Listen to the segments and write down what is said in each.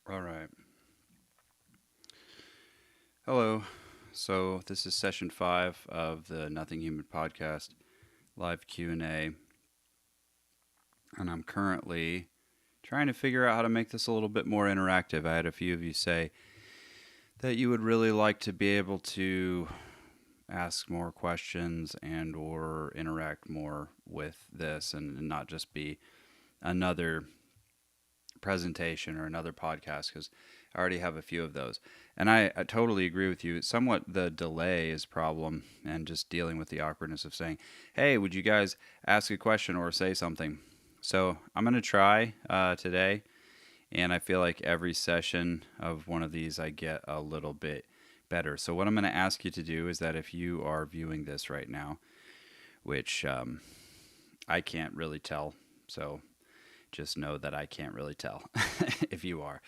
All right. Hello. So this is session 5 of the Nothing Human podcast, live Q&A, and I'm currently trying to figure out how to make this a little bit more interactive. I had a few of you say that you would really like to be able to ask more questions and or interact more with this and not just be another presentation or another podcast because I already have a few of those. And I totally agree with you. Somewhat the delay is problem and just dealing with the awkwardness of saying, hey, would you guys ask a question or say something? So I'm going to try today. And I feel like every session of one of these, I get a little bit better. So what I'm going to ask you to do is that if you are viewing this right now, which I can't really tell, so just know that I can't really tell if you are.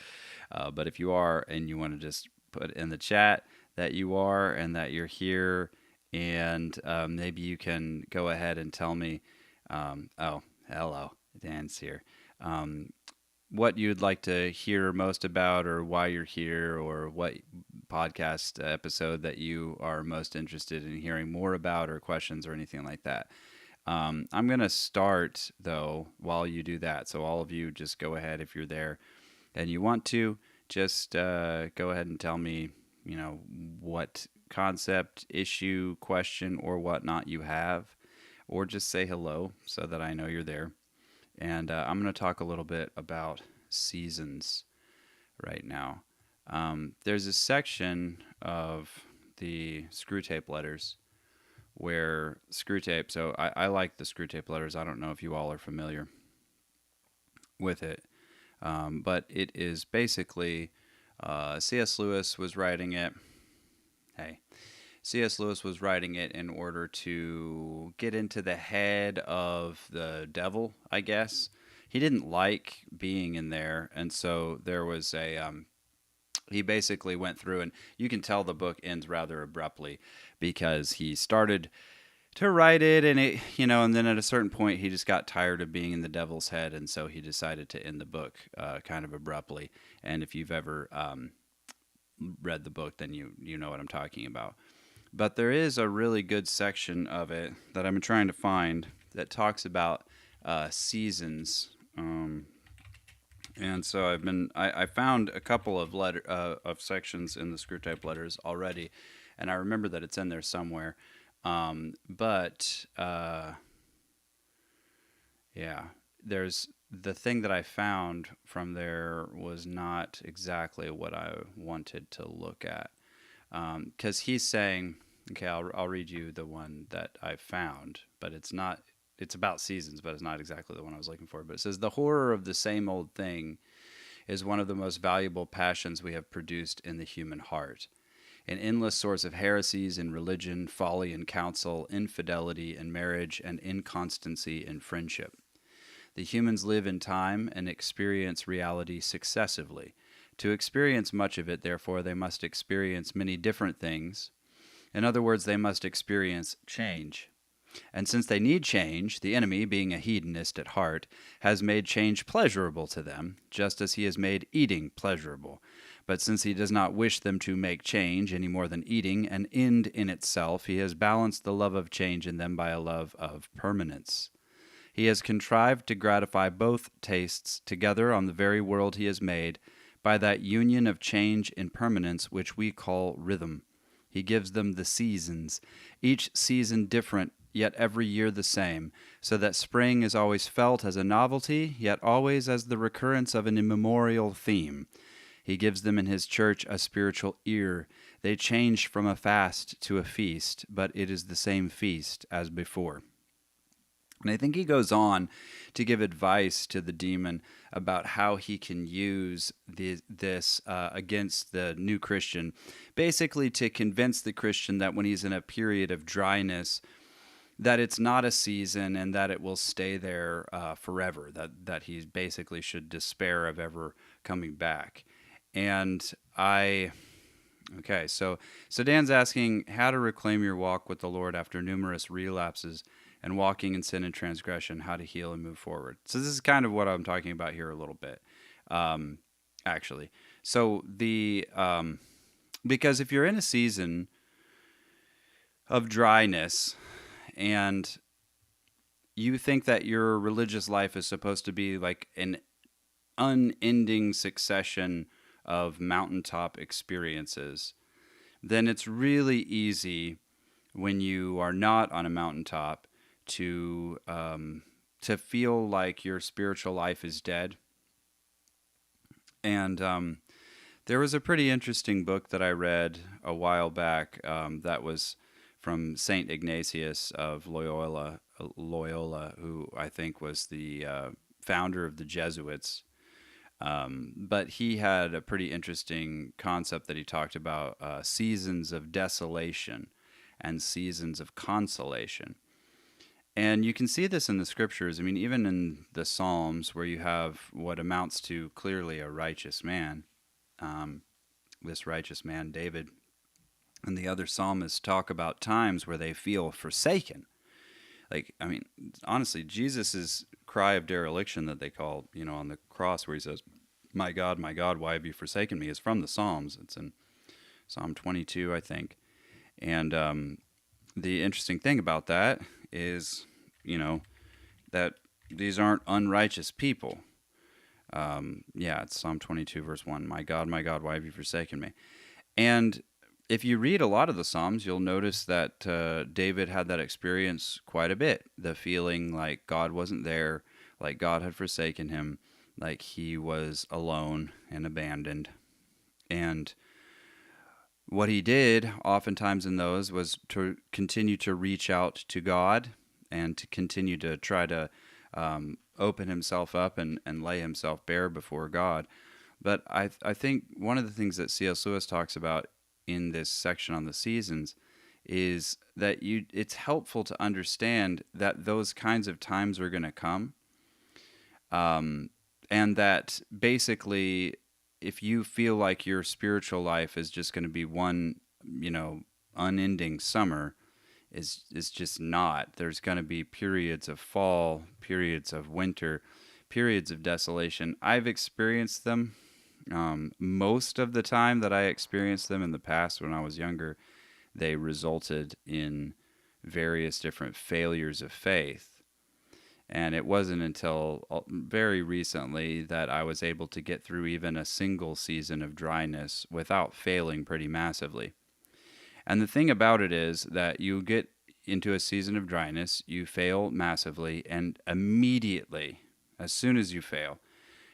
But if you are and you want to just put in the chat that you are and that you're here, and maybe you can go ahead and tell me, oh, hello, Dan's here, what you'd like to hear most about, or why you're here, or what podcast episode that you are most interested in hearing more about, or questions, or anything like that. I'm going to start, though, while you do that. So, all of you, just go ahead if you're there and you want to. Just go ahead and tell me, what concept, issue, question, or whatnot you have, or just say hello so that I know you're there. And I'm going to talk a little bit about seasons right now. There's a section of the screw tape letters where screw tape, so I like the screw tape letters. I don't know if you all are familiar with it, but it is basically C.S. Lewis was writing it. Hey, C.S. Lewis was writing it in order to get into the head of the devil, I guess. He didn't like being in there, and so there was he basically went through, and you can tell the book ends rather abruptly because he started to write it, and and then at a certain point he just got tired of being in the devil's head, and so he decided to end the book kind of abruptly. And if you've ever read the book, then you know what I'm talking about. But there is a really good section of it that I'm trying to find that talks about seasons. And so I found a couple of of sections in the Screwtape Letters already, and I remember that it's in there somewhere. But yeah, there's the thing that I found from there was not exactly what I wanted to look at. Because he's saying, okay, I'll read you the one that I found, but it's not. It's about seasons, but it's not exactly the one I was looking for. But it says the horror of the same old thing is one of the most valuable passions we have produced in the human heart. An endless source of heresies in religion, folly in counsel, infidelity in marriage, and inconstancy in friendship. The humans live in time and experience reality successively. To experience much of it, therefore, they must experience many different things. In other words, they must experience change. And since they need change, the enemy, being a hedonist at heart, has made change pleasurable to them, just as he has made eating pleasurable. But since he does not wish them to make change any more than eating an end in itself, he has balanced the love of change in them by a love of permanence. He has contrived to gratify both tastes together on the very world he has made by that union of change and permanence which we call rhythm. He gives them the seasons, each season different, yet every year the same, so that spring is always felt as a novelty, yet always as the recurrence of an immemorial theme. He gives them in his church a spiritual ear. They change from a fast to a feast, but it is the same feast as before. And I think he goes on to give advice to the demon about how he can use this against the new Christian, basically to convince the Christian that when he's in a period of dryness, that it's not a season and that it will stay there forever, that he basically should despair of ever coming back. And so Dan's asking how to reclaim your walk with the Lord after numerous relapses and walking in sin and transgression, how to heal and move forward. So this is kind of what I'm talking about here a little bit, actually. So because if you're in a season of dryness and you think that your religious life is supposed to be like an unending succession of mountaintop experiences, then it's really easy when you are not on a mountaintop to feel like your spiritual life is dead. And there was a pretty interesting book that I read a while back that was from Saint Ignatius of Loyola, who I think was the founder of the Jesuits. But he had a pretty interesting concept that he talked about seasons of desolation and seasons of consolation. And you can see this in the scriptures. I mean, even in the Psalms, where you have what amounts to clearly a righteous man, um, this righteous man, David, and the other psalmists talk about times where they feel forsaken. Like, I mean, honestly, Jesus's cry of dereliction that they call, on the cross, where he says, my God, why have you forsaken me?" is from the Psalms. It's in Psalm 22, I think. And the interesting thing about that is, that these aren't unrighteous people. Yeah, it's Psalm 22, verse 1. My God, why have you forsaken me?" And if you read a lot of the Psalms, you'll notice that David had that experience quite a bit. The feeling like God wasn't there, like God had forsaken him, like he was alone and abandoned. And what he did oftentimes in those was to continue to reach out to God and to continue to try to open himself up and lay himself bare before God. But I think one of the things that C.S. Lewis talks about in this section on the seasons is that it's helpful to understand that those kinds of times are going to come, and that basically if you feel like your spiritual life is just going to be one, unending summer, is just not. There's going to be periods of fall, periods of winter, periods of desolation. I've experienced them. Most of the time that I experienced them in the past when I was younger, they resulted in various different failures of faith. And it wasn't until very recently that I was able to get through even a single season of dryness without failing pretty massively. And the thing about it is that you get into a season of dryness, you fail massively, and immediately, as soon as you fail,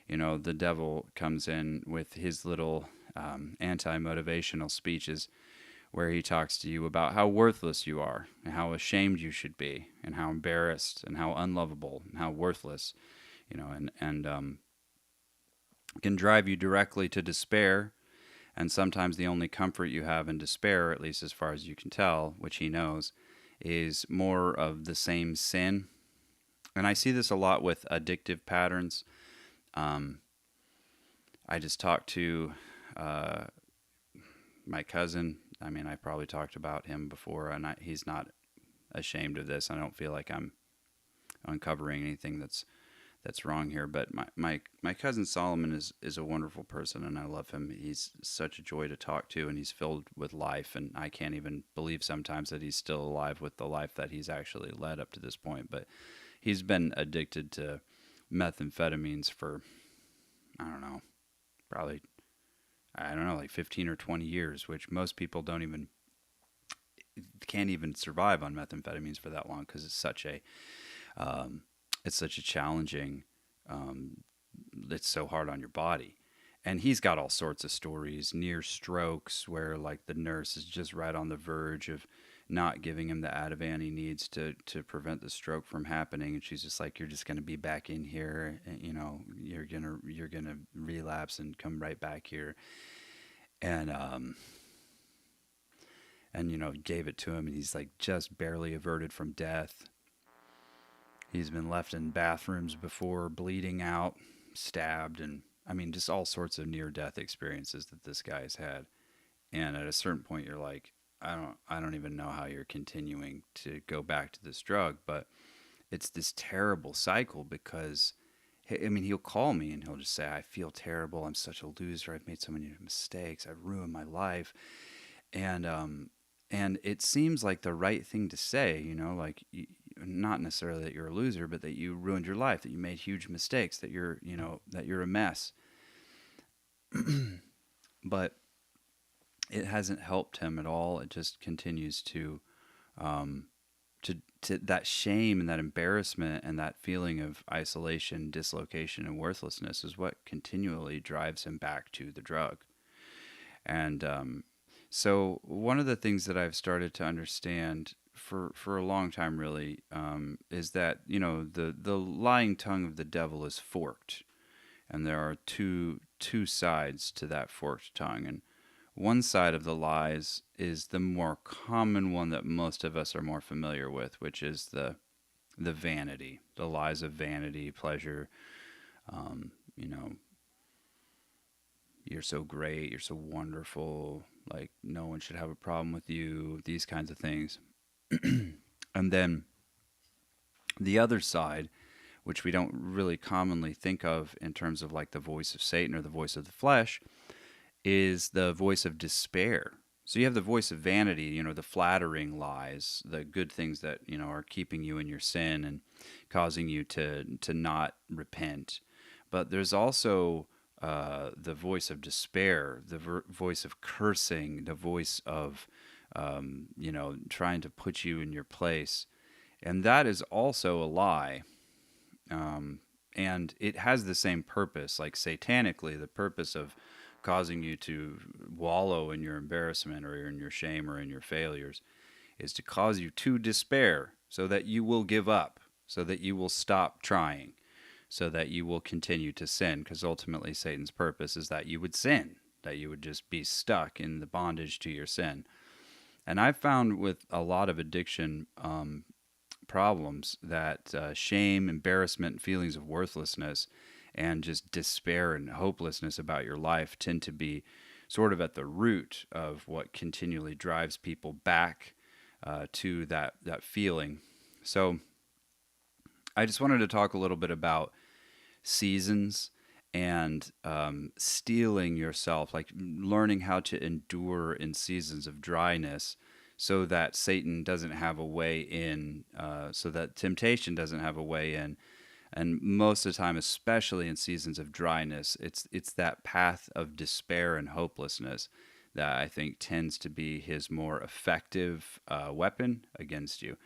the devil comes in with his little anti motivational speeches where he talks to you about how worthless you are and how ashamed you should be and how embarrassed and how unlovable and how worthless, and can drive you directly to despair. And sometimes the only comfort you have in despair, at least as far as you can tell, which he knows, is more of the same sin. And I see this a lot with addictive patterns. I just talked to my cousin. I mean, I probably talked about him before, and he's not ashamed of this. I don't feel like I'm uncovering anything that's wrong here. But my cousin Solomon is a wonderful person, and I love him. He's such a joy to talk to, and he's filled with life. And I can't even believe sometimes that he's still alive with the life that he's actually led up to this point. But he's been addicted to methamphetamines for, I don't know, probably, like 15 or 20 years, which most people can't even survive on methamphetamines for that long because it's such a challenging, it's so hard on your body. And he's got all sorts of stories, near strokes, where like the nurse is just right on the verge of not giving him the Ativan he needs to prevent the stroke from happening, and she's just like, "You're just going to be back in here, and, you're gonna relapse and come right back here." And gave it to him, and he's like just barely averted from death. He's been left in bathrooms before, bleeding out, stabbed, and I mean, just all sorts of near-death experiences that this guy's had. And at a certain point, you're like, I don't even know how you're continuing to go back to this drug, but it's this terrible cycle because I mean, he'll call me and he'll just say, I feel terrible. I'm such a loser. I've made so many mistakes. I've ruined my life. And, and it seems like the right thing to say, like not necessarily that you're a loser, but that you ruined your life, that you made huge mistakes, that that you're a mess. But it hasn't helped him at all. It just continues um, to that shame and that embarrassment and that feeling of isolation, dislocation, and worthlessness is what continually drives him back to the drug. And so, one of the things that I've started to understand for a long time, really, is that the lying tongue of the devil is forked, and there are two sides to that forked tongue, and one side of the lies is the more common one that most of us are more familiar with, which is the vanity, the lies of vanity, pleasure. Um, you know, you're so great, you're so wonderful, like no one should have a problem with you, these kinds of things. And then the other side, which we don't really commonly think of in terms of like the voice of Satan or the voice of the flesh, is the voice of despair. So you have the voice of vanity, the flattering lies, the good things that, are keeping you in your sin and causing you to not repent. But there's also the voice of despair, the voice of cursing, the voice of, trying to put you in your place. And that is also a lie. And it has the same purpose, like satanically, the purpose of causing you to wallow in your embarrassment or in your shame or in your failures is to cause you to despair so that you will give up, so that you will stop trying, so that you will continue to sin. Because ultimately, Satan's purpose is that you would sin, that you would just be stuck in the bondage to your sin. And I've found with a lot of addiction problems that shame, embarrassment, feelings of worthlessness, and just despair and hopelessness about your life tend to be sort of at the root of what continually drives people back to that feeling. So I just wanted to talk a little bit about seasons and steeling yourself, like learning how to endure in seasons of dryness so that Satan doesn't have a way in, so that temptation doesn't have a way in. And most of the time, especially in seasons of dryness, it's that path of despair and hopelessness that I think tends to be his more effective weapon against you.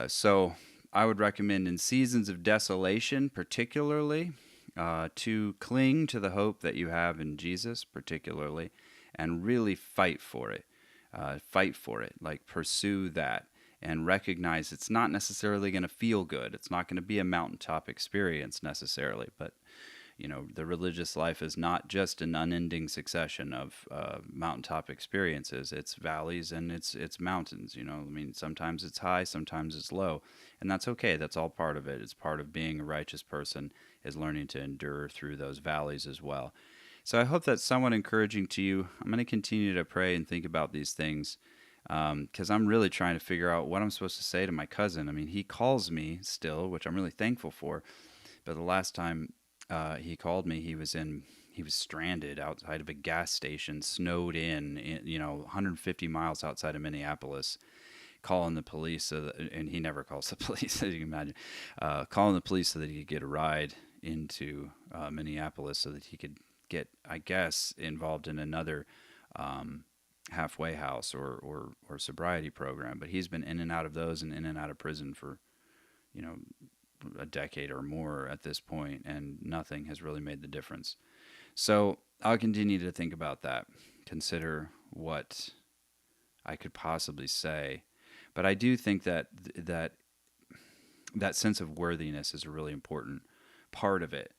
So I would recommend in seasons of desolation, particularly, to cling to the hope that you have in Jesus, particularly, and really fight for it. Fight for it, like pursue that and recognize it's not necessarily going to feel good. It's not going to be a mountaintop experience necessarily, but the religious life is not just an unending succession of mountaintop experiences. It's valleys and it's mountains. I mean, sometimes it's high, sometimes it's low, and that's okay. That's all part of it. It's part of being a righteous person, is learning to endure through those valleys as well. So I hope that's somewhat encouraging to you. I'm going to continue to pray and think about these things because I'm really trying to figure out what I'm supposed to say to my cousin. I mean, he calls me still, which I'm really thankful for. But the last time he called me, he was stranded outside of a gas station, snowed in 150 miles outside of Minneapolis, calling the police. And he never calls the police, as you can imagine. Calling the police so that he could get a ride into Minneapolis, so that he could get, I guess, involved in another halfway house or sobriety program. But he's been in and out of those and in and out of prison for, a decade or more at this point, and nothing has really made the difference. So I'll continue to think about that, consider what I could possibly say. But I do think that that sense of worthiness is a really important part of it.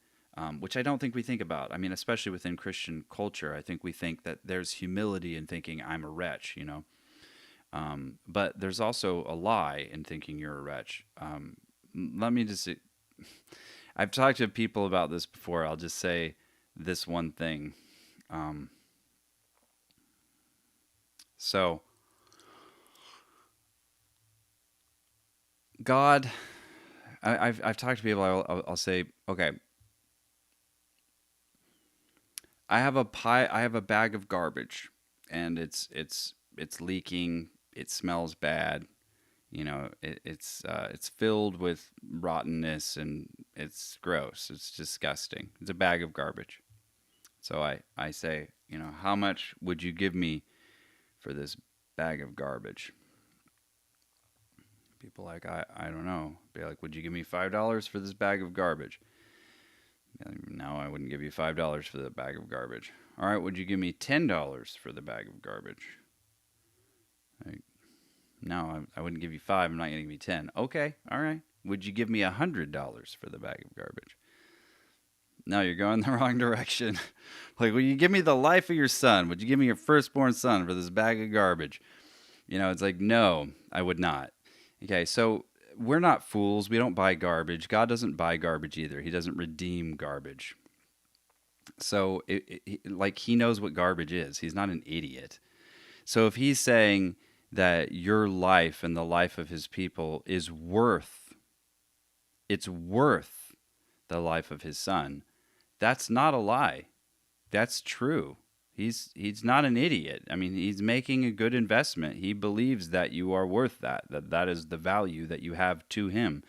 Which I don't think we think about. I mean, especially within Christian culture, I think we think that there's humility in thinking I'm a wretch, but there's also a lie in thinking you're a wretch. Let me just, I've talked to people about this before. I'll just say this one thing. So God I've talked to people. I'll say, okay, I have a bag of garbage, and it's leaking. It smells bad. It's filled with rottenness, and it's gross. It's disgusting. It's a bag of garbage. So I say, how much would you give me for this bag of garbage? People like, I don't know. Be like, would you give me $5 for this bag of garbage? No, I wouldn't give you $5 for the bag of garbage. All right, would you give me $10 for the bag of garbage? Like, no, I wouldn't give you five. I'm not going to give you 10. Okay, all right. Would you give me $100 for the bag of garbage? No, you're going the wrong direction. Like, will you give me the life of your son? Would you give me your firstborn son for this bag of garbage? It's like, no, I would not. Okay, so we're not fools. We don't buy garbage. God doesn't buy garbage either. He doesn't redeem garbage. So, he knows what garbage is. He's not an idiot. So if he's saying that your life and the life of his people is worth the life of his son, that's not a lie. That's true. He's not an idiot. I mean, he's making a good investment. He believes that you are worth that is the value that you have to him.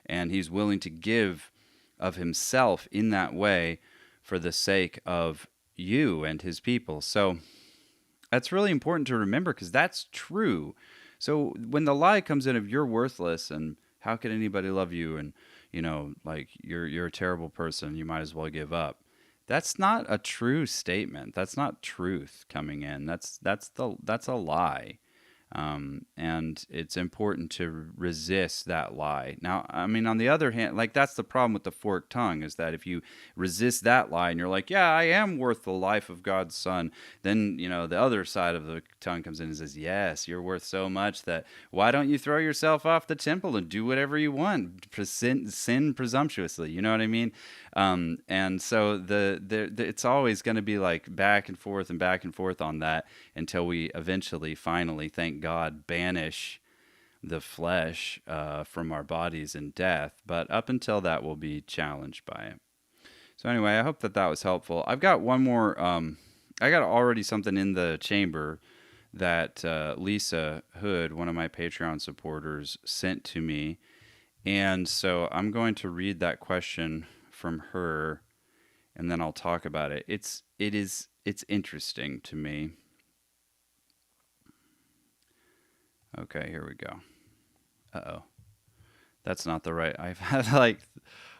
And he's willing to give of himself in that way for the sake of you and his people. So that's really important to remember, because that's true. So when the lie comes in of you're worthless and how could anybody love you, and like you're a terrible person, you might as well give up. That's not a true statement. That's not truth coming in. That's a lie. And it's important to resist that lie. Now, I mean, on the other hand, like, that's the problem with the forked tongue, is that if you resist that lie and you're like, yeah, I am worth the life of God's son, then, the other side of the tongue comes in and says, yes, you're worth so much that why don't you throw yourself off the temple and do whatever you want? Sin presumptuously. You know what I mean? And so it's always going to be like back and forth on that until we eventually, finally, thank God, banish the flesh from our bodies in death. But up until that, we'll be challenged by it. So anyway, I hope that was helpful. I've got one more. I got already something in the chamber that Lisa Hood, one of my Patreon supporters, sent to me. And so I'm going to read that question from her, and then I'll talk about it. It's interesting to me. Okay, here we go. Uh-oh. That's not the right... I've had,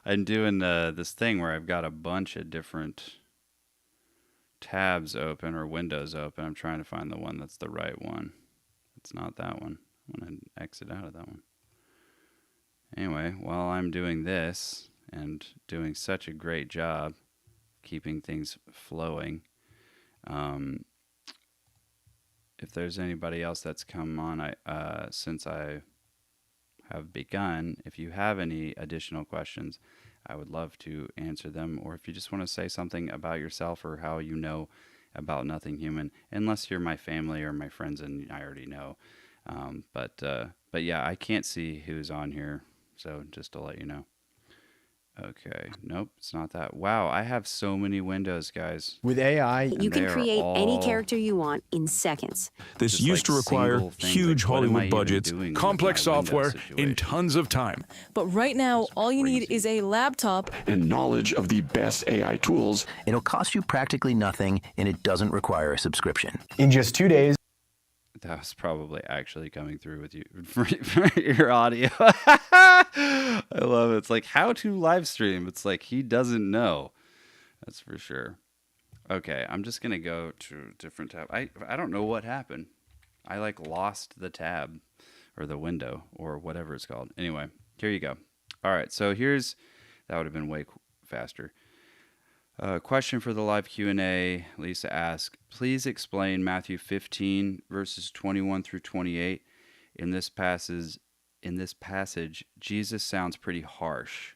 I'm doing this thing where I've got a bunch of different tabs open or windows open. I'm trying to find the one that's the right one. It's not that one. I'm going to exit out of that one. Anyway, while I'm doing this and doing such a great job keeping things flowing, if there's anybody else that's come on, since I have begun, if you have any additional questions, I would love to answer them. Or if you just want to say something about yourself or how you know about Nothing Human, unless you're my family or my friends and I already know. But yeah, I can't see who's on here, so just to let you know. Okay, nope, it's not that. Wow, I have so many windows, guys. With AI, you can create any character you want in seconds. This used to require huge Hollywood budgets, complex software, and tons of time. But right now, all you need is a laptop and knowledge of the best AI tools. It'll cost you practically nothing, and it doesn't require a subscription. in just 2 days, That was probably actually coming through with you for your audio. I love it. It's like how to live stream. It's like he doesn't know. That's for sure. Okay, I'm just gonna go to a different tab. I don't know what happened. I lost the tab or the window or whatever it's called. Anyway, here you go. All right, so that would have been way faster. Question for the live Q&A. Lisa asked, please explain Matthew 15 verses 21 through 28. In this passage, Jesus sounds pretty harsh.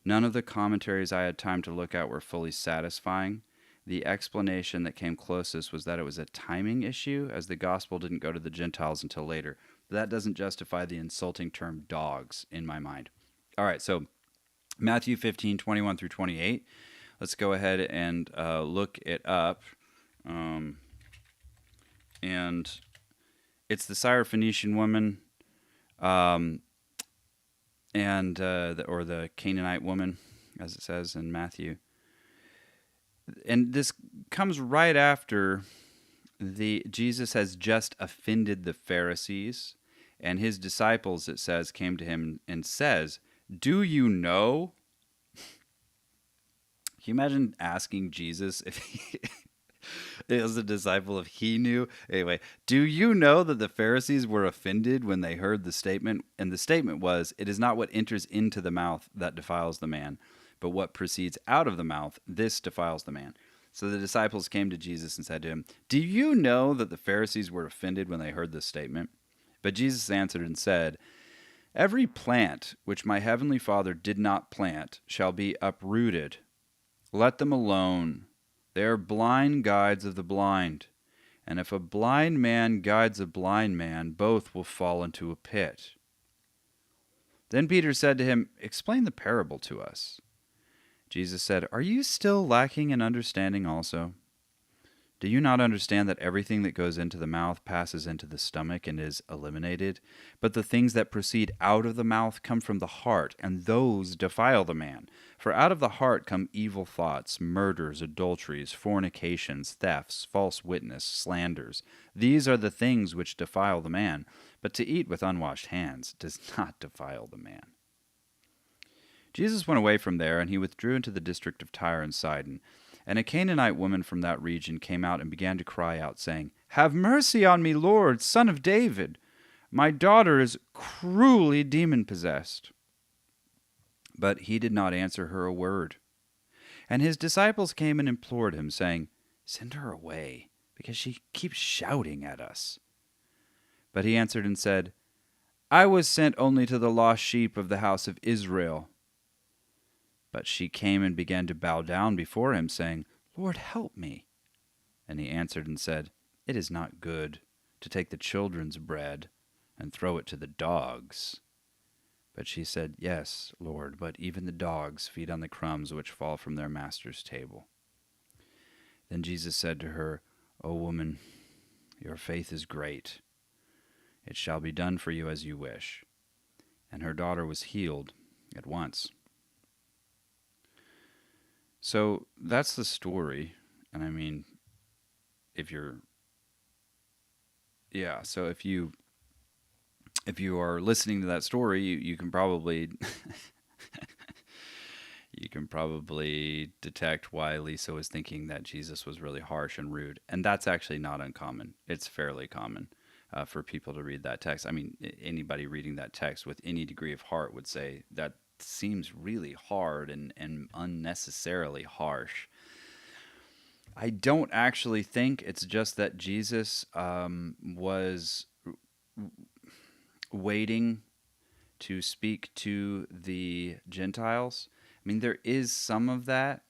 None of the commentaries I had time to look at were fully satisfying. The explanation that came closest was that it was a timing issue, as the gospel didn't go to the Gentiles until later. But that doesn't justify the insulting term dogs in my mind. All right, so Matthew 15, 21 through 28. Let's go ahead and look it up. And it's the Syrophoenician woman or the Canaanite woman, as it says in Matthew. And this comes right after Jesus has just offended the Pharisees, and his disciples, it says, came to him and says, "Do you know?" Can you imagine asking Jesus if he as a disciple if he knew? Anyway, "Do you know that the Pharisees were offended when they heard the statement?" And the statement was, "It is not what enters into the mouth that defiles the man, but what proceeds out of the mouth, this defiles the man." So the disciples came to Jesus and said to him, "Do you know that the Pharisees were offended when they heard this statement?" But Jesus answered and said, "Every plant which my heavenly Father did not plant shall be uprooted. Let them alone. They are blind guides of the blind. And if a blind man guides a blind man, both will fall into a pit." Then Peter said to him, "Explain the parable to us." Jesus said, "Are you still lacking in understanding also? Do you not understand that everything that goes into the mouth passes into the stomach and is eliminated? But the things that proceed out of the mouth come from the heart, and those defile the man. For out of the heart come evil thoughts, murders, adulteries, fornications, thefts, false witness, slanders. These are the things which defile the man. But to eat with unwashed hands does not defile the man." Jesus went away from there, and he withdrew into the district of Tyre and Sidon. And a Canaanite woman from that region came out and began to cry out, saying, "Have mercy on me, Lord, Son of David. My daughter is cruelly demon-possessed." But he did not answer her a word. And his disciples came and implored him, saying, "Send her away, because she keeps shouting at us." But he answered and said, "I was sent only to the lost sheep of the house of Israel." But she came and began to bow down before him, saying, "Lord, help me." And he answered and said, "It is not good to take the children's bread and throw it to the dogs." But she said, "Yes, Lord, but even the dogs feed on the crumbs which fall from their master's table." Then Jesus said to her, "O woman, your faith is great. It shall be done for you as you wish." And her daughter was healed at once. So that's the story. And I mean, if you are listening to that story, you can probably detect why Lisa was thinking that Jesus was really harsh and rude. And that's actually not uncommon. It's fairly common for people to read that text. I mean, anybody reading that text with any degree of heart would say that seems really hard and unnecessarily harsh. I don't actually think it's just that Jesus was waiting to speak to the Gentiles. I mean, there is some of that.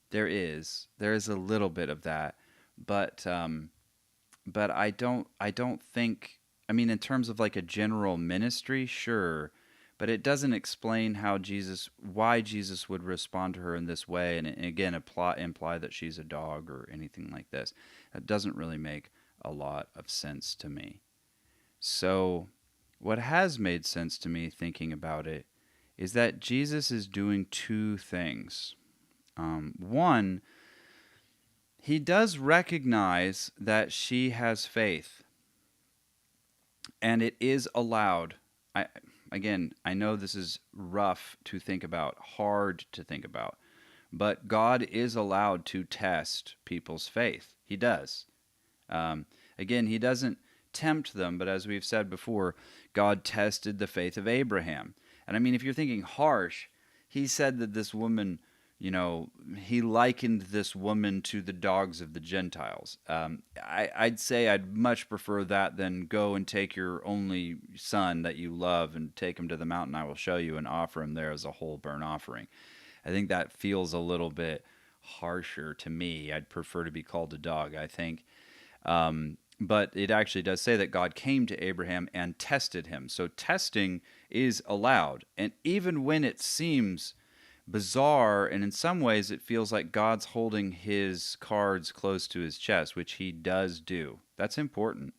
There is a little bit of that, but I don't think. I mean, in terms of like a general ministry, sure. But it doesn't explain why Jesus would respond to her in this way, and again, imply that she's a dog or anything like this. That doesn't really make a lot of sense to me. So, what has made sense to me thinking about it is that Jesus is doing two things. One, he does recognize that she has faith, and it is allowed. Again, I know this is rough to think about, hard to think about, but God is allowed to test people's faith. He does. Again, he doesn't tempt them, but as we've said before, God tested the faith of Abraham. And I mean, if you're thinking harsh, he said that this woman, he likened this woman to the dogs of the Gentiles. I'd say I'd much prefer that than go and take your only son that you love and take him to the mountain I will show you and offer him there as a whole burnt offering. I think that feels a little bit harsher to me. I'd prefer to be called a dog. I think But it actually does say that God came to Abraham and tested him. So testing is allowed. And even when it seems bizarre, and in some ways it feels like God's holding his cards close to his chest, which he does do. That's important.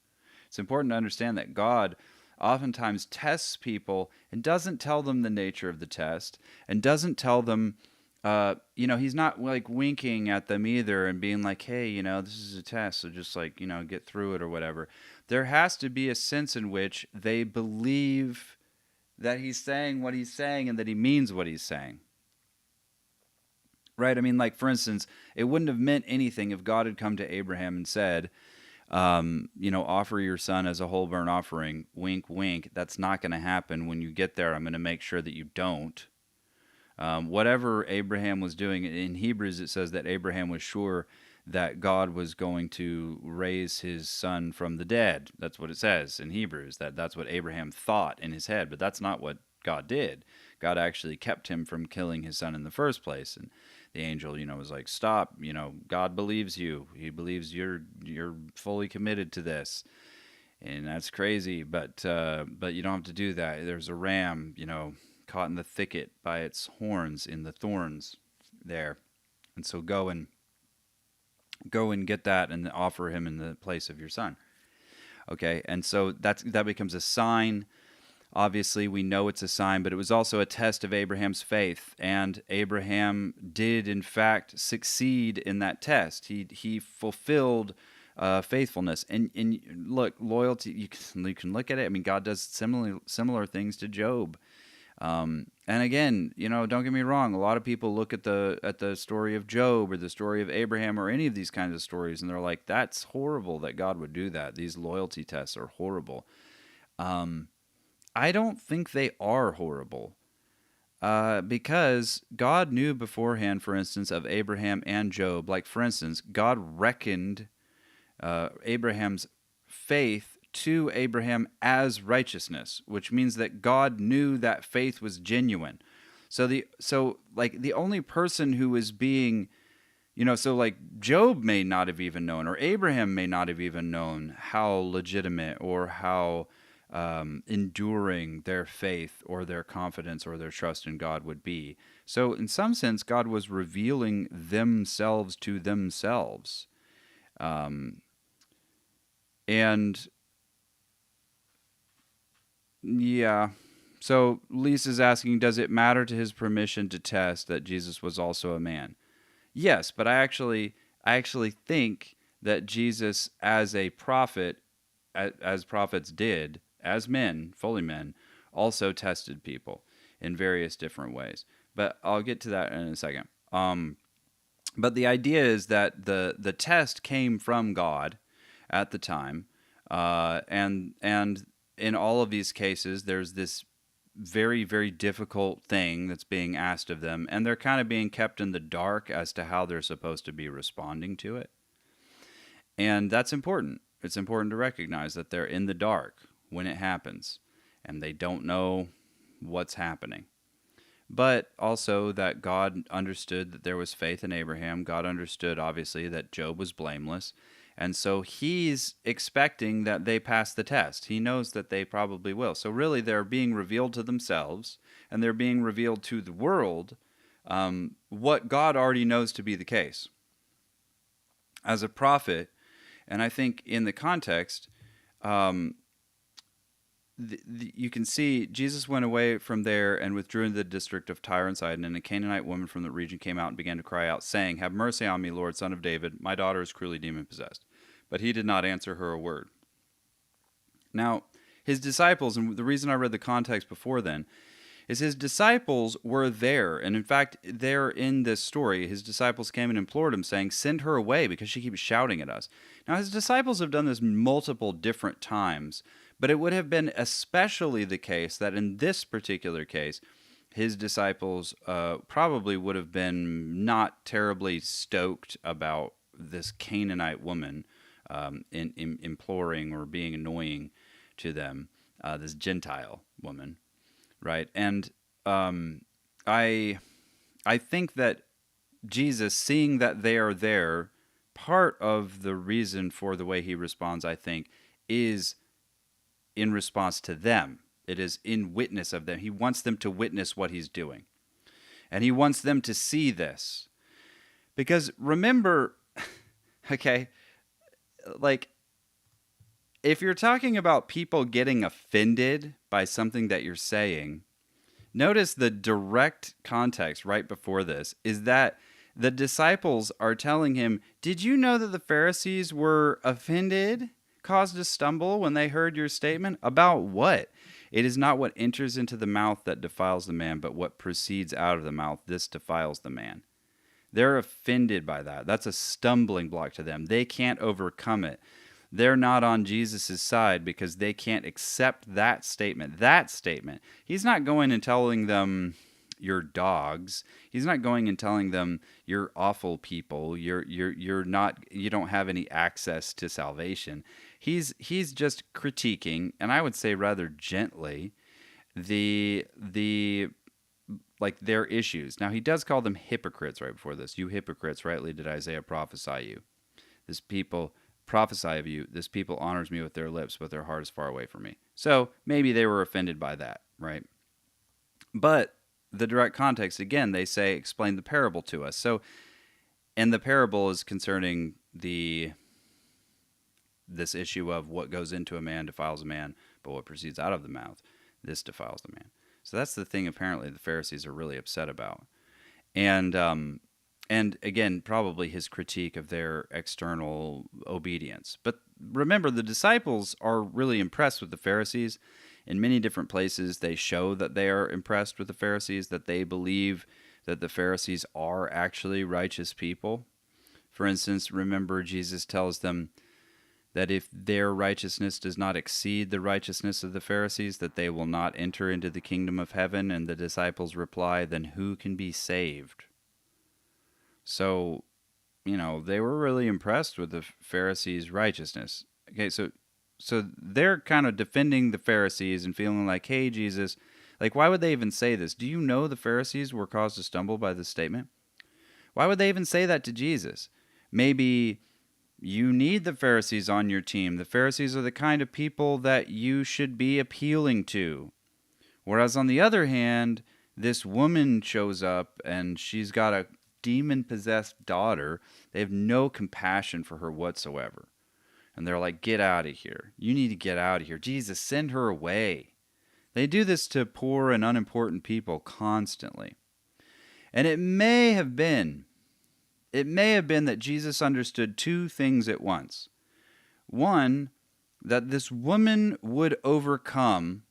It's important to understand that God oftentimes tests people and doesn't tell them the nature of the test and doesn't tell them, he's not like winking at them either and being like, hey, this is a test, so just like, get through it or whatever. There has to be a sense in which they believe that he's saying what he's saying and that he means what he's saying. Right? I mean, like, for instance, it wouldn't have meant anything if God had come to Abraham and said, offer your son as a whole burnt offering, wink, wink. That's not going to happen. When you get there, I'm going to make sure that you don't. Whatever Abraham was doing, in Hebrews it says that Abraham was sure that God was going to raise his son from the dead. That's what it says in Hebrews, that's what Abraham thought in his head, but that's not what God did. God actually kept him from killing his son in the first place. And the angel, was like, stop, God believes you. He believes you're fully committed to this. And that's crazy, but you don't have to do that. There's a ram, caught in the thicket by its horns in the thorns there. And so go and get that and offer him in the place of your son. Okay, and so that becomes a sign. Obviously, we know it's a sign, but it was also a test of Abraham's faith, and Abraham did, in fact, succeed in that test. He fulfilled faithfulness, and look, loyalty. You can look at it. I mean, God does similar things to Job. And again, don't get me wrong. A lot of people look at the story of Job or the story of Abraham or any of these kinds of stories, and they're like, "That's horrible that God would do that. These loyalty tests are horrible." I don't think they are horrible, because God knew beforehand, for instance, of Abraham and Job. Like, for instance, God reckoned Abraham's faith to Abraham as righteousness, which means that God knew that faith was genuine. So the only person who is being, Job may not have even known, or Abraham may not have even known how legitimate or how enduring their faith or their confidence or their trust in God would be. So in some sense, God was revealing themselves to themselves. Yeah. So Lisa's asking, does it matter to his permission to test that Jesus was also a man? Yes, but I actually think that Jesus, as a prophet, as prophets did, as men, fully men, also tested people in various different ways. But I'll get to that in a second. But the idea is that the test came from God at the time, and in all of these cases, there's this very, very difficult thing that's being asked of them, and they're kind of being kept in the dark as to how they're supposed to be responding to it. And that's important. It's important to recognize that they're in the dark when it happens, and they don't know what's happening. But also that God understood that there was faith in Abraham. God understood, obviously, that Job was blameless. And so he's expecting that they pass the test. He knows that they probably will. So really, they're being revealed to themselves, and they're being revealed to the world what God already knows to be the case. As a prophet, and I think in the context, you can see Jesus went away from there and withdrew into the district of Tyre and Sidon, and a Canaanite woman from the region came out and began to cry out, saying, "Have mercy on me, Lord, Son of David. My daughter is cruelly demon-possessed." But he did not answer her a word. Now, his disciples, and the reason I read the context before then, is his disciples were there. And in fact, there in this story, his disciples came and implored him, saying, "Send her away because she keeps shouting at us." Now, his disciples have done this multiple different times, but it would have been especially the case that in this particular case, his disciples probably would have been not terribly stoked about this Canaanite woman imploring or being annoying to them, this Gentile woman, right? And I think that Jesus, seeing that they are there, part of the reason for the way he responds, I think, is in response to them. It is in witness of them. He wants them to witness what he's doing. And he wants them to see this. Because remember, okay, like, if you're talking about people getting offended by something that you're saying, notice the direct context right before this is that the disciples are telling him, did you know that the Pharisees were offended, caused to stumble when they heard your statement? About what? It is not what enters into the mouth that defiles the man, but what proceeds out of the mouth, this defiles the man. They're offended by that. That's a stumbling block to them. They can't overcome it. They're not on Jesus' side because they can't accept that statement. That statement. He's not going and telling them, you're dogs. He's not going and telling them, you're awful people. You're not. You don't have any access to salvation. He's just critiquing, and I would say rather gently, like their issues. Now he does call them hypocrites right before this. You hypocrites, rightly did Isaiah prophesy you. This people prophesy of you. This people honors me with their lips, but their heart is far away from me. So maybe they were offended by that, right? But the direct context, again, they say, explain the parable to us. So, and the parable is concerning this issue of what goes into a man defiles a man, but what proceeds out of the mouth, this defiles the man. So that's the thing apparently the Pharisees are really upset about. And again, probably his critique of their external obedience. But remember, the disciples are really impressed with the Pharisees. In many different places, they show that they are impressed with the Pharisees, that they believe that the Pharisees are actually righteous people. For instance, remember Jesus tells them that if their righteousness does not exceed the righteousness of the Pharisees, that they will not enter into the kingdom of heaven. And the disciples reply, then who can be saved? So, they were really impressed with the Pharisees' righteousness. Okay, so they're kind of defending the Pharisees and feeling like, hey, Jesus, like, why would they even say this? Do you know the Pharisees were caused to stumble by this statement? Why would they even say that to Jesus? Maybe you need the Pharisees on your team. The Pharisees are the kind of people that you should be appealing to. Whereas on the other hand, this woman shows up and she's got a demon-possessed daughter. They have no compassion for her whatsoever. And they're like, get out of here. You need to get out of here. Jesus, send her away. They do this to poor and unimportant people constantly. And it may have been that Jesus understood two things at once. One, that this woman would overcome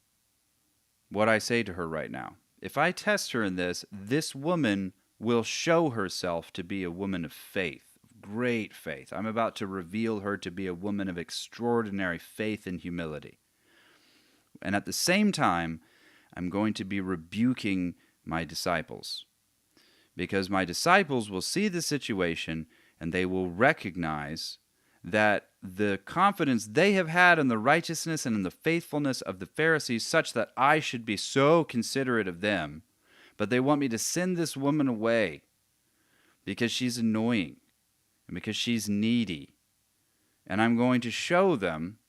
what I say to her right now. If I test her in this woman will show herself to be a woman of faith. Great faith. I'm about to reveal her to be a woman of extraordinary faith and humility. And at the same time, I'm going to be rebuking my disciples. Because my disciples will see the situation and they will recognize that the confidence they have had in the righteousness and in the faithfulness of the Pharisees, such that I should be so considerate of them, but they want me to send this woman away because she's annoying. And because she's needy. And I'm going to show them.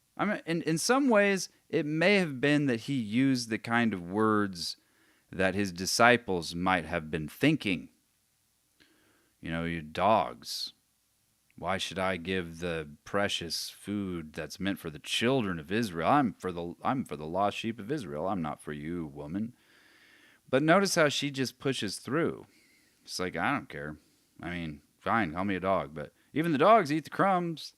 In some ways, it may have been that he used the kind of words that his disciples might have been thinking. You dogs. Why should I give the precious food that's meant for the children of Israel? I'm for the lost sheep of Israel. I'm not for you, woman. But notice how she just pushes through. It's like, I don't care. Fine, call me a dog, but even the dogs eat the crumbs.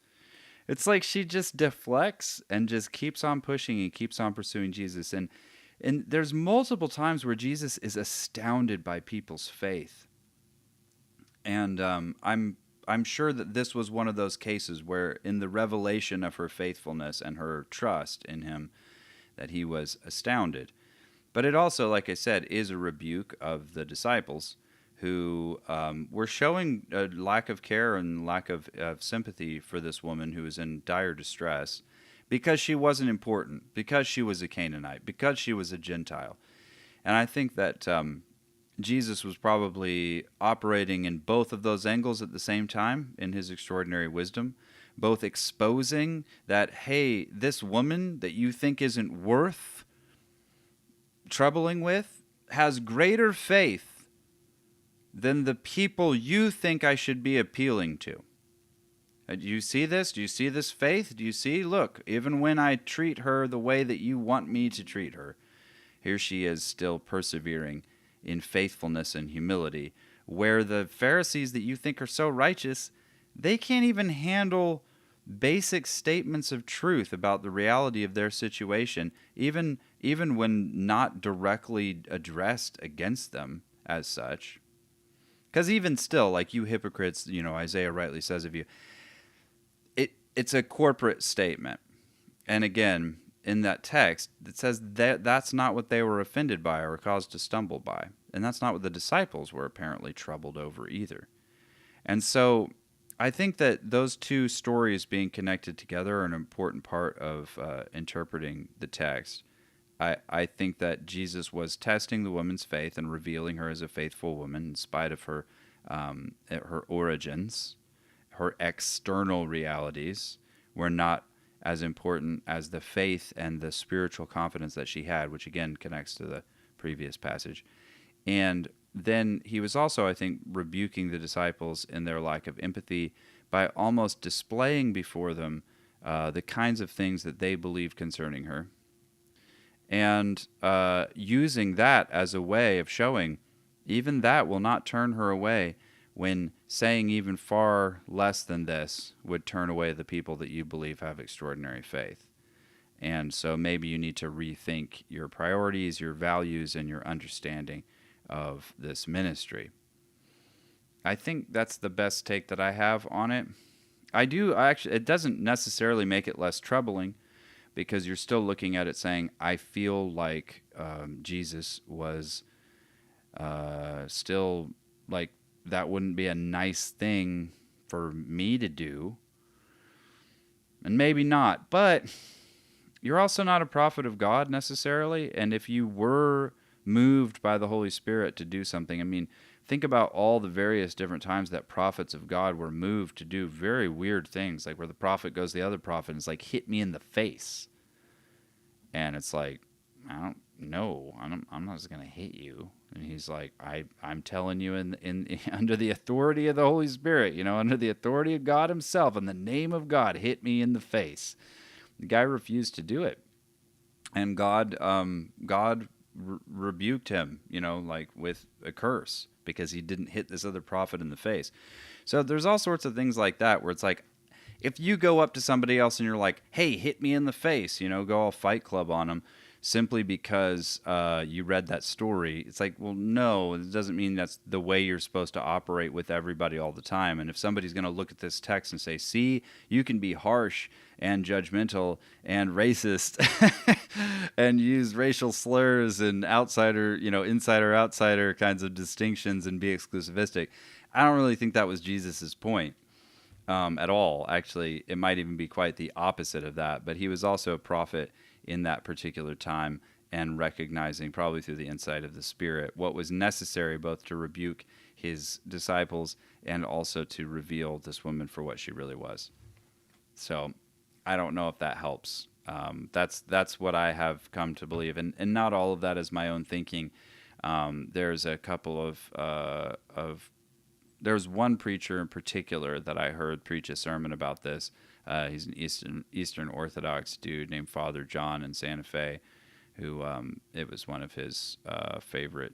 It's like she just deflects and just keeps on pushing and keeps on pursuing Jesus. And there's multiple times where Jesus is astounded by people's faith. And I'm sure that this was one of those cases where in the revelation of her faithfulness and her trust in him, that he was astounded. But it also, like I said, is a rebuke of the disciples who were showing a lack of care and lack of sympathy for this woman who was in dire distress because she wasn't important, because she was a Canaanite, because she was a Gentile. And I think that Jesus was probably operating in both of those angles at the same time in his extraordinary wisdom, both exposing that, hey, this woman that you think isn't worth troubling with has greater faith than the people you think I should be appealing to. Do you see this? Do you see this faith? Do you see? Look, even when I treat her the way that you want me to treat her, here she is still persevering in faithfulness and humility, where the Pharisees that you think are so righteous, they can't even handle basic statements of truth about the reality of their situation, even when not directly addressed against them as such. Because even still, like, you hypocrites, Isaiah rightly says of you, it's a corporate statement. And again, in that text, it says that that's not what they were offended by or caused to stumble by. And that's not what the disciples were apparently troubled over either. And so I think that those two stories being connected together are an important part of interpreting the text. I think that Jesus was testing the woman's faith and revealing her as a faithful woman in spite of her origins. Her external realities were not as important as the faith and the spiritual confidence that she had, which again connects to the previous passage. And then he was also, I think, rebuking the disciples in their lack of empathy by almost displaying before them the kinds of things that they believed concerning her, and using that as a way of showing even that will not turn her away, when saying even far less than this would turn away the people that you believe have extraordinary faith. And so maybe you need to rethink your priorities, your values, and your understanding of this ministry. I think that's the best take that I have on it. It doesn't necessarily make it less troubling, because you're still looking at it saying, I feel like Jesus was still like, that wouldn't be a nice thing for me to do. And maybe not, but you're also not a prophet of God necessarily. And if you were moved by the Holy Spirit to do something, I mean, think about all the various different times that prophets of God were moved to do very weird things, like where the prophet goes to the other prophet and is like, hit me in the face. And it's like, I don't know, I'm not just going to hit you. And he's like, I'm telling you in under the authority of the Holy Spirit, under the authority of God himself, in the name of God, hit me in the face. The guy refused to do it. And God rebuked him, like with a curse, because he didn't hit this other prophet in the face. So there's all sorts of things like that where it's like, if you go up to somebody else and you're like, hey, hit me in the face, go all Fight Club on them, simply because you read that story, it's like, well, no, it doesn't mean that's the way you're supposed to operate with everybody all the time. And if somebody's going to look at this text and say, see, you can be harsh and judgmental and racist and use racial slurs and insider-outsider kinds of distinctions and be exclusivistic, I don't really think that was Jesus's point at all. Actually, it might even be quite the opposite of that. But he was also a prophet in that particular time, and recognizing, probably through the insight of the Spirit, what was necessary both to rebuke his disciples and also to reveal this woman for what she really was. So I don't know if that helps. That's what I have come to believe, and not all of that is my own thinking. There's a couple of there's one preacher in particular that I heard preach a sermon about this. He's an Eastern Orthodox dude named Father John in Santa Fe, who it was one of his favorite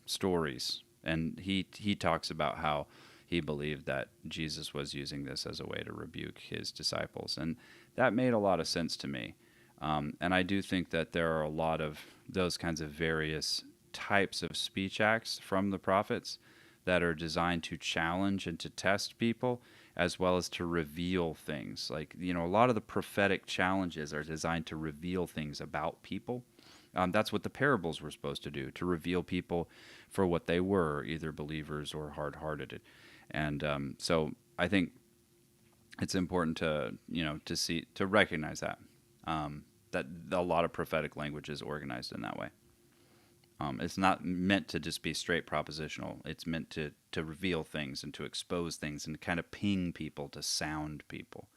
stories. And he talks about how he believed that Jesus was using this as a way to rebuke his disciples. And that made a lot of sense to me. And I do think that there are a lot of those kinds of various types of speech acts from the prophets that are designed to challenge and to test people, as well as to reveal things. Like, a lot of the prophetic challenges are designed to reveal things about people. That's what the parables were supposed to do, to reveal people for what they were, either believers or hard-hearted. And so I think it's important to recognize that, that a lot of prophetic language is organized in that way. It's not meant to just be straight propositional. It's meant to reveal things and to expose things and to kind of ping people, to sound people.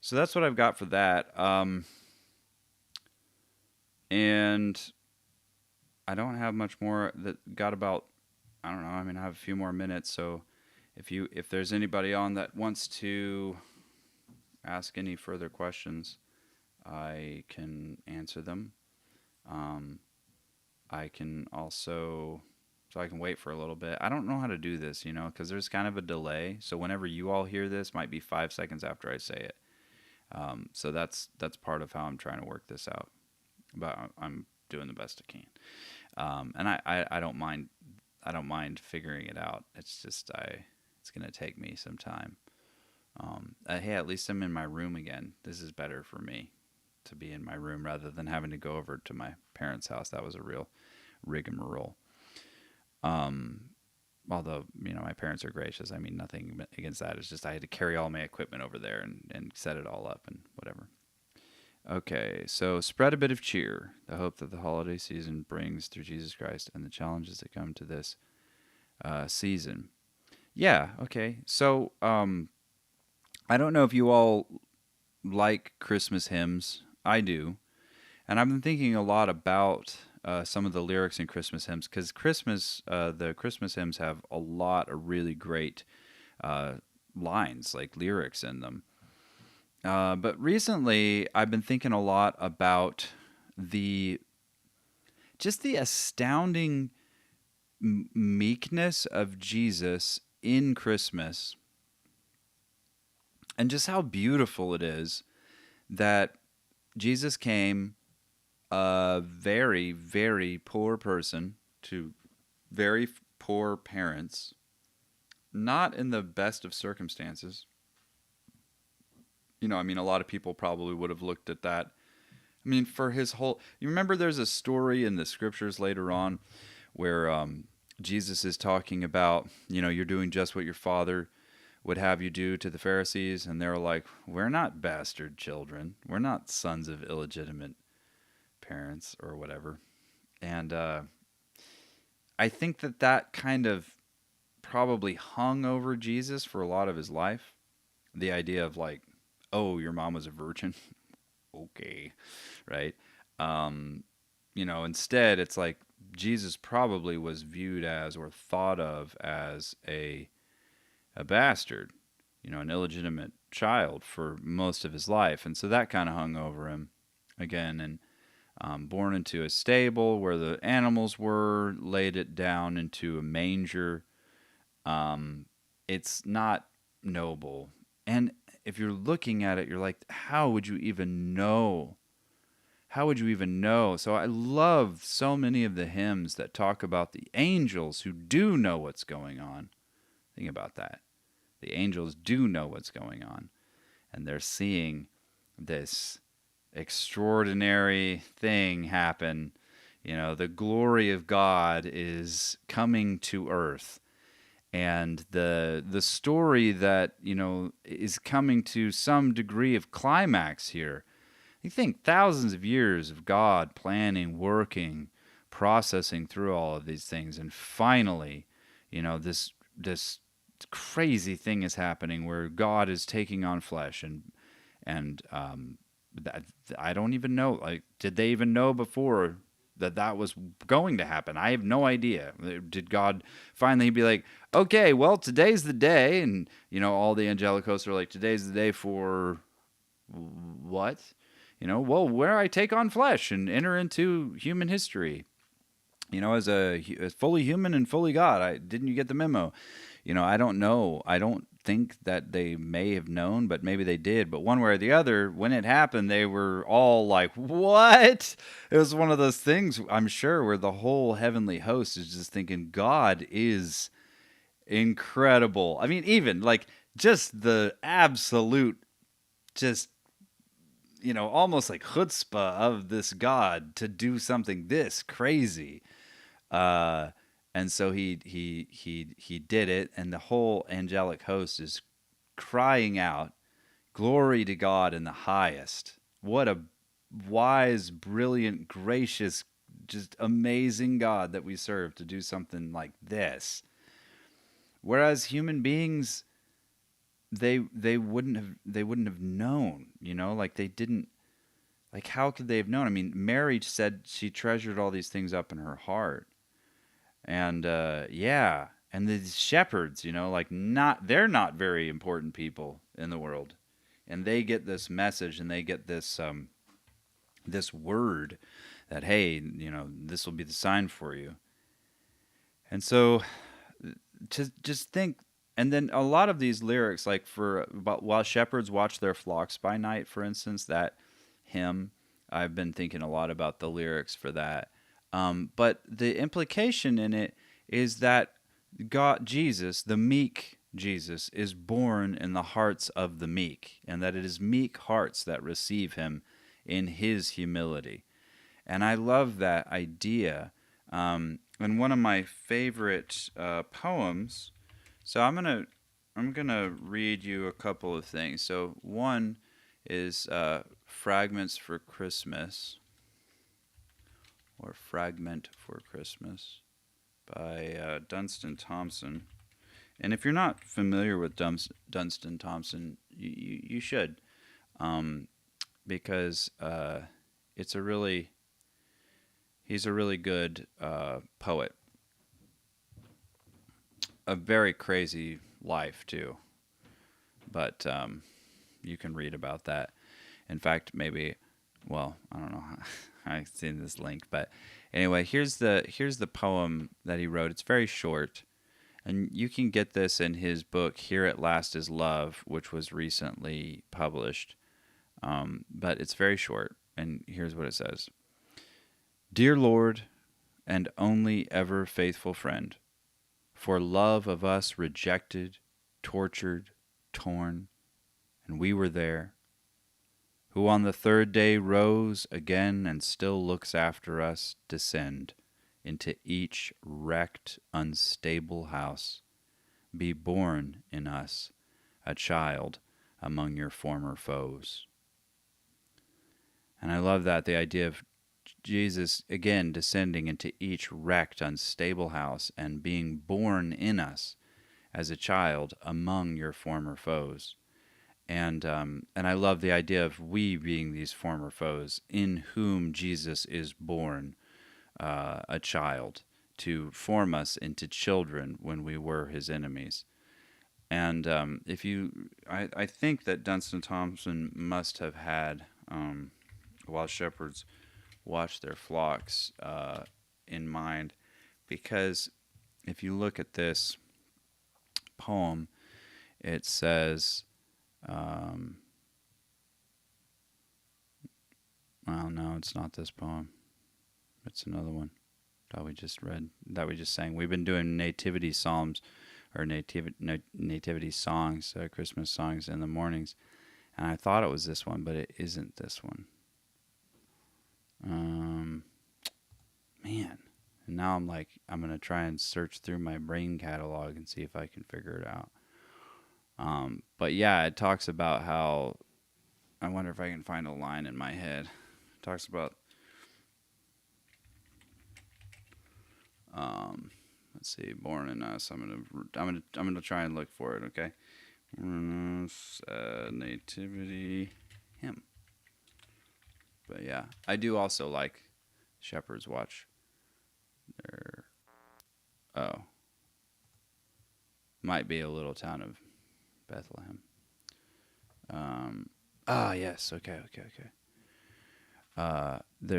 So that's what I've got for that. And I don't have much more. That got about, I don't know, I mean, I have a few more minutes. So if there's anybody on that wants to ask any further questions, I can answer them. I can also, so I can wait for a little bit. I don't know how to do this, because there's kind of a delay. So whenever you all hear this, might be 5 seconds after I say it. So that's part of how I'm trying to work this out. But I'm doing the best I can. And I don't mind. I don't mind figuring it out. It's just it's gonna take me some time. Hey, at least I'm in my room again. This is better for me to be in my room rather than having to go over to my parents' house. That was a real rigmarole. Although, my parents are gracious. I mean, nothing against that. It's just I had to carry all my equipment over there and set it all up and whatever. Okay, so spread a bit of cheer, the hope that the holiday season brings through Jesus Christ and the challenges that come to this season. Yeah, okay. So I don't know if you all like Christmas hymns. I do. And I've been thinking a lot about some of the lyrics in Christmas hymns, because the Christmas hymns have a lot of really great lines, like lyrics in them. But recently, I've been thinking a lot about the astounding meekness of Jesus in Christmas, and just how beautiful it is that Jesus came a very, very poor person to very poor parents, not in the best of circumstances. I mean, a lot of people probably would have looked at that. I mean, for his whole... You remember there's a story in the scriptures later on where Jesus is talking about, you're doing just what your father would have you do to the Pharisees. And they're like, we're not bastard children. We're not sons of illegitimate parents or whatever. And I think that kind of probably hung over Jesus for a lot of his life. The idea of like, oh, your mom was a virgin? Okay, right? Instead, it's like Jesus probably was viewed as or thought of as a bastard, an illegitimate child for most of his life. And so that kind of hung over him again. And born into a stable where the animals were, laid it down into a manger. It's not noble. And if you're looking at it, you're like, how would you even know? How would you even know? So I love so many of the hymns that talk about the angels who do know what's going on. Think about that. The angels do know what's going on. And they're seeing this extraordinary thing happen. The glory of God is coming to earth. And the story that, is coming to some degree of climax here. You think thousands of years of God planning, working, processing through all of these things. And finally, this crazy thing is happening where God is taking on flesh. And that, I don't even know. Like, did they even know before that was going to happen? I have no idea. Did God finally be like, okay, well, today's the day, and all the angelic hosts are like, today's the day for what? Well, where I take on flesh and enter into human history, as a fully human and fully God. Didn't you get the memo? I don't know. I don't think that they may have known, but maybe they did. But one way or the other, when it happened, they were all like, what? It was one of those things, I'm sure, where the whole heavenly host is just thinking, God is incredible. I mean, even like just the absolute, just, almost like chutzpah of this God to do something this crazy. And so he did it, and the whole angelic host is crying out, "Glory to God in the highest." What a wise, brilliant, gracious just amazing God that we serve to do something like this. Whereas human beings, they wouldn't have known, like they didn't, like how could they have known? I mean, Mary said she treasured all these things up in her heart. And and the shepherds, like they're not very important people in the world. And they get this message and they get this this word that, hey, this will be the sign for you. And so to just think, and then a lot of these lyrics, like while shepherds watch their flocks by night, for instance, that hymn, I've been thinking a lot about the lyrics for that. But the implication in it is that God, Jesus, the meek Jesus, is born in the hearts of the meek, and that it is meek hearts that receive him in his humility. And I love that idea. And one of my favorite poems, so I'm gonna read you a couple of things. So one is Fragments for Christmas, or Fragment for Christmas, by Dunstan Thompson. And if you're not familiar with Dunstan Thompson, you should, because he's a really good poet. A very crazy life too, but you can read about that. In fact, maybe, well, I don't know. I've seen this link, but anyway, here's the poem that he wrote. It's very short, and you can get this in his book "Here at Last Is Love," which was recently published. But it's very short, and here's what it says: "Dear Lord, and only ever faithful friend, for love of us rejected, tortured, torn, and we were there, who on the third day rose again and still looks after us descend into each wrecked, unstable house, be born in us a child among your former foes." And I love that, the idea of Jesus, again, descending into each wrecked, unstable house and being born in us as a child among your former foes. And I love the idea of we being these former foes, in whom Jesus is born a child, to form us into children when we were his enemies. And I think that Dunstan Thompson must have had, while shepherds watch their flocks, in mind, because if you look at this poem, it says, well, no, it's not this poem. It's another one that we just read, that we just sang. We've been doing nativity psalms, or nativity songs, Christmas songs in the mornings, and I thought it was this one, but it isn't this one. Man, and now I'm going to try and search through my brain catalog and see if I can figure it out. But yeah, it talks about how, I wonder if I can find a line in my head. It talks about, let's see, born in us. I'm gonna try and look for it. Okay, nativity hymn. But yeah, I do also like shepherds watch their, might be a little town of Bethlehem. Yes. Okay.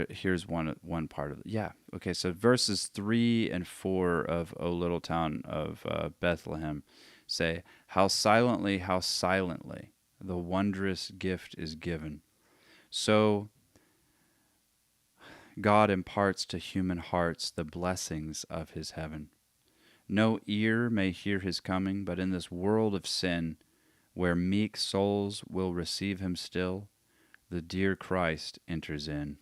Here's one part of it. Yeah. Okay. So verses 3 and 4 of "O Little Town of Bethlehem" say, how silently, the wondrous gift is given. So God imparts to human hearts the blessings of his heaven. No ear may hear his coming, but in this world of sin, where meek souls will receive him still, the dear Christ enters in.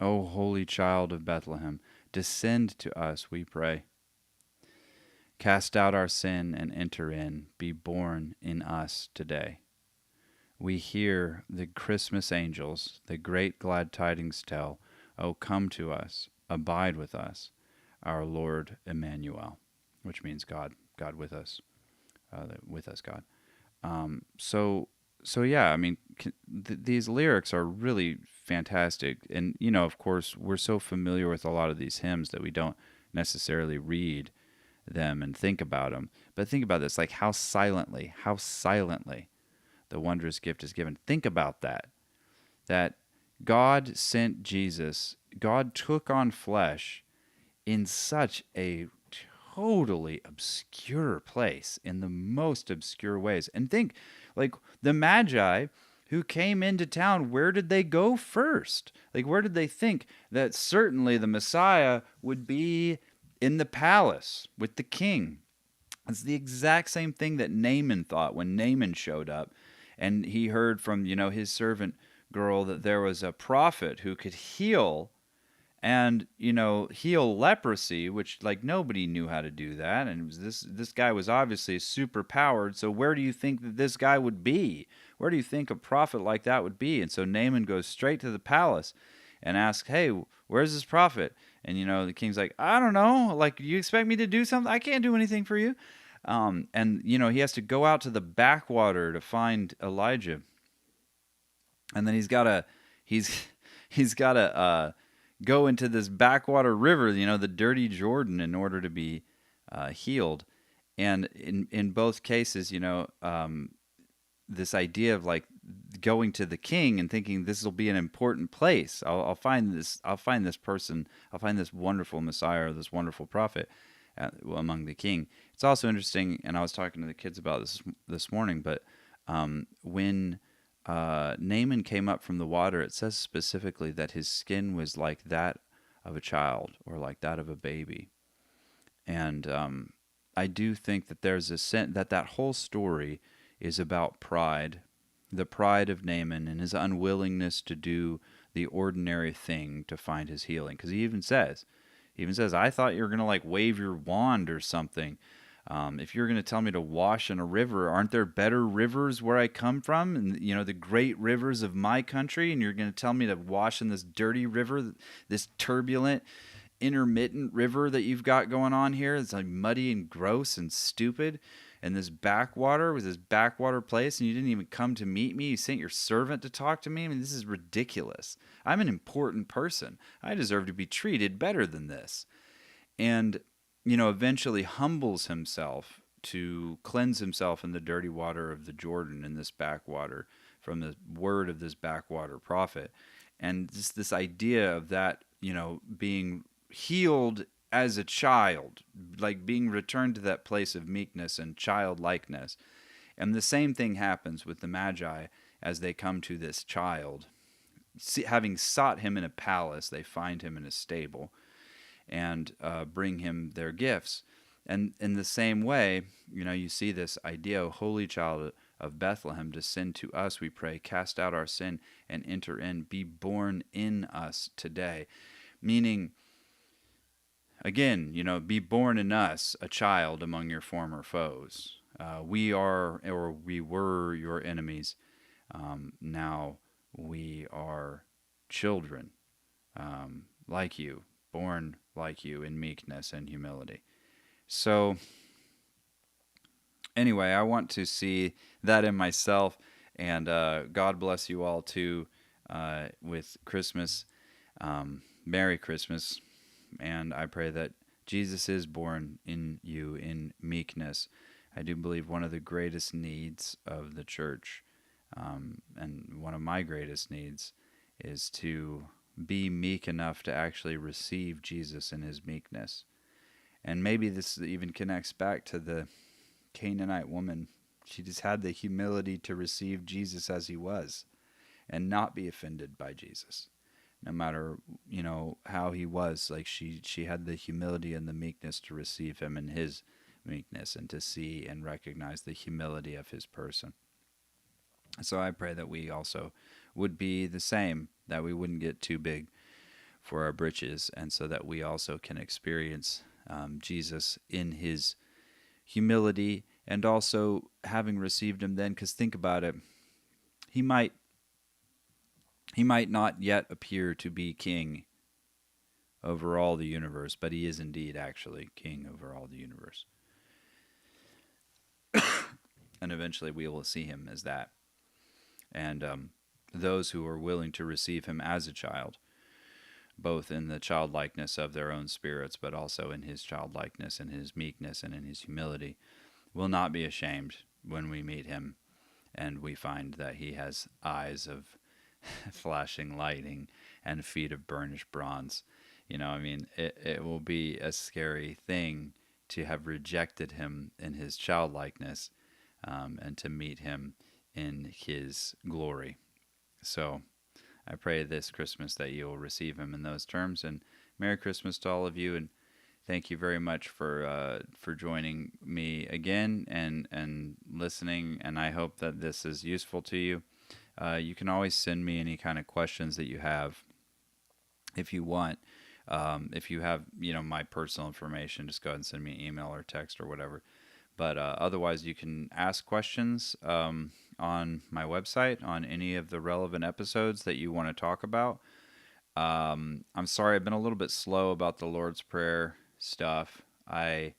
O holy child of Bethlehem, descend to us, we pray. Cast out our sin and enter in, be born in us today. We hear the Christmas angels, the great glad tidings tell, O come to us, abide with us, our Lord Emmanuel, which means God with us, God. So yeah, I mean, these lyrics are really fantastic. And, of course, we're so familiar with a lot of these hymns that we don't necessarily read them and think about them. But think about this, like how silently the wondrous gift is given. Think about that God sent Jesus, God took on flesh in such a totally obscure place, in the most obscure ways. And think, like, the Magi who came into town, where did they go first? Like, where did they think that certainly the Messiah would be? In the palace with the king. It's the exact same thing that Naaman thought when Naaman showed up and he heard from, his servant girl that there was a prophet who could heal and, heal leprosy, which, like, nobody knew how to do that. And it was this guy was obviously super powered. So where do you think that this guy would be? Where do you think a prophet like that would be? And so Naaman goes straight to the palace and asks, hey, where's this prophet? And, the king's like, I don't know. Like, you expect me to do something? I can't do anything for you. And, he has to go out to the backwater to find Elijah. And then he's got to go into this backwater river, the dirty Jordan, in order to be healed. And in both cases, this idea of, like, going to the king and thinking this will be an important place. I'll find this person. I'll find this wonderful Messiah or this wonderful prophet among the king. It's also interesting, and I was talking to the kids about this morning. But when Naaman came up from the water, it says specifically that his skin was like that of a child or like that of a baby. And I do think that there's a sense that whole story is about pride. The pride of Naaman and his unwillingness to do the ordinary thing to find his healing. Because he even says, I thought you were going to, like, wave your wand or something. If you're going to tell me to wash in a river, aren't there better rivers where I come from? And, the great rivers of my country. And you're going to tell me to wash in this dirty river, this turbulent, intermittent river that you've got going on here. It's like muddy and gross and stupid. And this backwater was this backwater place, and you didn't even come to meet me. You sent your servant to talk to me. I mean, this is ridiculous. I'm an important person. I deserve to be treated better than this. And, eventually humbles himself to cleanse himself in the dirty water of the Jordan in this backwater from the word of this backwater prophet. And just this idea of that, being healed as a child, like being returned to that place of meekness and childlikeness. And the same thing happens with the Magi as they come to this child. Having sought him in a palace, they find him in a stable and bring him their gifts. And in the same way, you see this idea, O Holy Child of Bethlehem, descend to us, we pray, cast out our sin and enter in, be born in us today. Meaning, again, be born in us a child among your former foes. We are, or we were, your enemies. Now we are children like you, born like you in meekness and humility. So anyway, I want to see that in myself, and God bless you all too with Christmas. Merry Christmas. And I pray that Jesus is born in you in meekness. I do believe one of the greatest needs of the church, and one of my greatest needs, is to be meek enough to actually receive Jesus in his meekness. And maybe this even connects back to the Canaanite woman. She just had the humility to receive Jesus as he was and not be offended by Jesus. No matter, how he was, like she had the humility and the meekness to receive him in his meekness and to see and recognize the humility of his person. So I pray that we also would be the same, that we wouldn't get too big for our britches, and so that we also can experience Jesus in his humility, and also having received him then, because think about it, he might not yet appear to be king over all the universe, but he is indeed actually king over all the universe. And eventually we will see him as that. And those who are willing to receive him as a child, both in the childlikeness of their own spirits, but also in his childlikeness and his meekness and in his humility, will not be ashamed when we meet him and we find that he has eyes of flashing lightning and feet of burnished bronze. It will be a scary thing to have rejected him in his childlikeness, and to meet him in his glory. So I pray this Christmas that you will receive him in those terms. And Merry Christmas to all of you, and thank you very much for joining me again and listening. And I hope that this is useful to you. You can always send me any kind of questions that you have if you want. If you have my personal information, just go ahead and send me an email or text or whatever. But otherwise, you can ask questions on my website on any of the relevant episodes that you want to talk about. I'm sorry, I've been a little bit slow about the Lord's Prayer stuff. I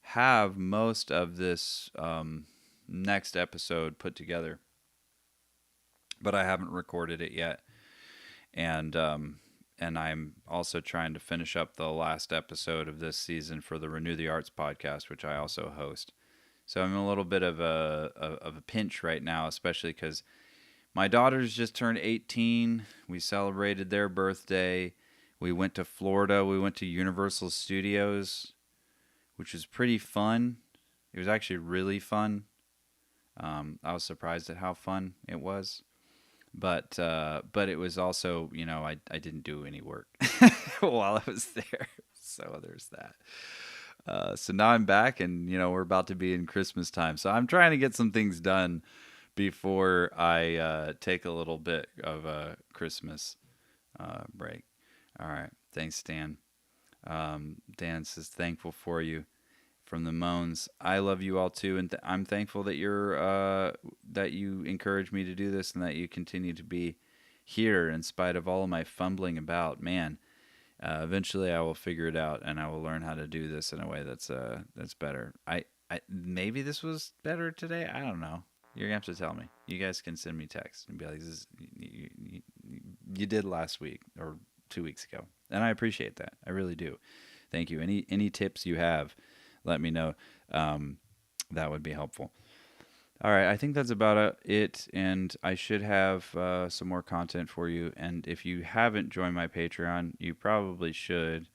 have most of this next episode put together, but I haven't recorded it yet. And I'm also trying to finish up the last episode of this season for the Renew the Arts podcast, which I also host. So I'm in a little bit of a pinch right now, especially because my daughters just turned 18. We celebrated their birthday. We went to Florida. We went to Universal Studios, which was pretty fun. It was actually really fun. I was surprised at how fun it was. But it was also, I didn't do any work while I was there. So there's that. So now I'm back, and, we're about to be in Christmas time. So I'm trying to get some things done before I take a little bit of a Christmas break. All right. Thanks, Dan. Dan says, thankful for you. From the Moans, I love you all too, and I'm thankful that that you encourage me to do this and that you continue to be here in spite of all of my fumbling about. Man, eventually I will figure it out, and I will learn how to do this in a way that's better. I maybe this was better today. I don't know. You're gonna have to tell me. You guys can send me text and be like, "This is you did last week or 2 weeks ago," and I appreciate that. I really do. Thank you. Any tips you have, let me know. That would be helpful. All right, I think that's about it, and I should have some more content for you. And if you haven't joined my Patreon, you probably should,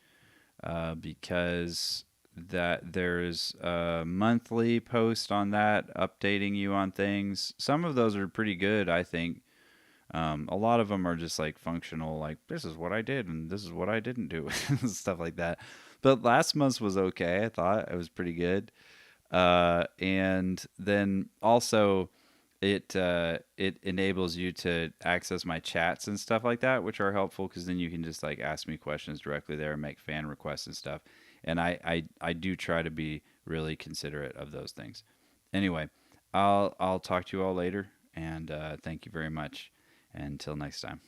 because there's a monthly post on that updating you on things. Some of those are pretty good, I think. A lot of them are just like functional, like this is what I did and this is what I didn't do, stuff like that. But last month's was okay. I thought it was pretty good. And then also it enables you to access my chats and stuff like that, which are helpful because then you can just like ask me questions directly there and make fan requests and stuff. And I do try to be really considerate of those things. Anyway, I'll talk to you all later, and thank you very much. Until next time.